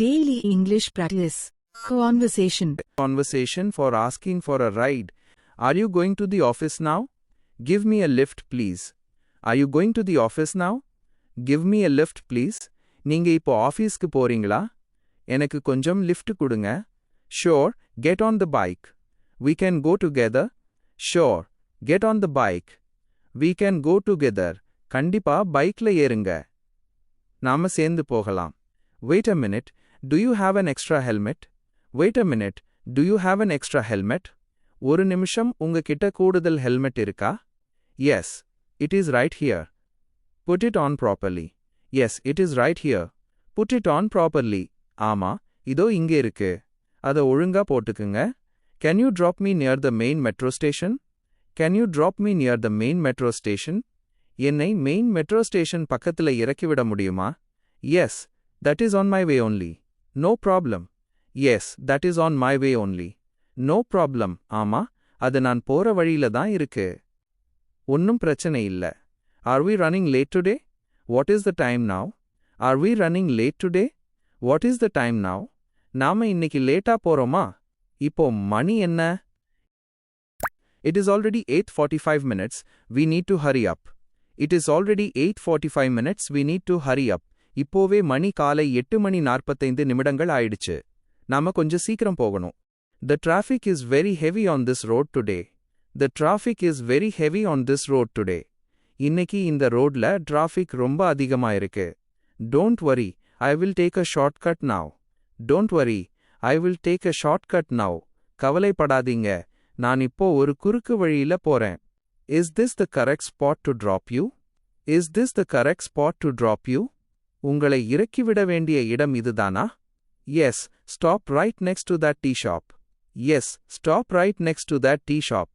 Daily English practice. Conversation. Conversation for asking for a ride. Are you going to the office now? Give me a lift, please. Are you going to the office now? Give me a lift, please. நீங்க இப்போ ஆபீஸ்க்கு போறீங்களா? எனக்கு கொஞ்சம் lift கொடுங்க. Sure, get on the bike. We can go together. Sure, get on the bike. We can go together. கண்டிப்பா பைக்ல ஏறுங்க. நாம சேர்ந்து போகலாம். Wait a minute, do you have an extra helmet? Wait a minute, do you have an extra helmet? ஒரு நிமிஷம் உங்ககிட்ட கூடுதல் ஹெல்மெட் இருக்கா? Yes, it is right here. Put it on properly. Yes, it is right here. Put it on properly. ஆமா, இதோ இங்க இருக்கு. அத ஒழுங்கா போட்டுக்குங்க. Can you drop me near the main metro station? Can you drop me near the main metro station? என்னை main metro station பக்கத்துல இறக்கிவிட முடியுமா? Yes, that is on my way only. No problem. Yes, that is on my way only. No problem. ஆமா, அது நான் போற வழியில தான் இருக்கு. ஒன்னும் பிரச்சனை இல்ல. Are we running late today? What is the time now? Are we running late today? What is the time now? நாம இன்னைக்கு லேட்டா போறோமா? இப்போ மணி என்ன? It is already 8:45 minutes. We need to hurry up. It is already 8:45 minutes. We need to hurry up. இப்போவே மணி காலை 8:45 நிமிடங்கள் ஆயிடுச்சு. நாம கொஞ்சம் சீக்கிரம் போகணும். The traffic is very heavy on this road today. The traffic is very heavy on this road today. இன்னைக்கு இந்த ரோட்ல டிராஃபிக் ரொம்ப அதிகமா இருக்கு. Don't worry, I will take a shortcut now. Don't worry, I will take a shortcut now. கவலைப்படாதீங்க, நான் இப்போ ஒரு குறுக்கு வழியில போறேன். Is this the correct spot to drop you? Is this the correct spot to drop you? உங்களை இறக்கிவிட வேண்டிய இடம் இதுதானா? Yes, stop right next to that tea shop. Yes, stop right next to that tea shop.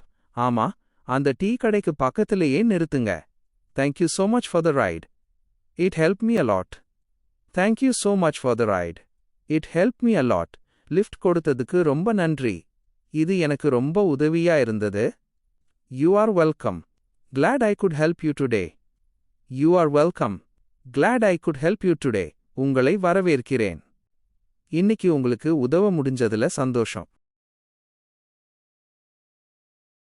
ஆமா, அந்த tea கடைக்கு பக்கத்திலேயே நிறுத்துங்க. Thank you so much for the ride. It helped me a lot. Thank you so much for the ride. It helped me a lot. Lift கொடுத்ததுக்கு ரொம்ப நன்றி. இது எனக்கு ரொம்ப உதவியா இருந்தது. You are welcome. Glad I could help you today. You are welcome. Glad I could help you today. உங்களை வரவேற்கிறேன். இன்னைக்கு உங்களுக்கு உதவ முடிஞ்சதுல சந்தோஷம்.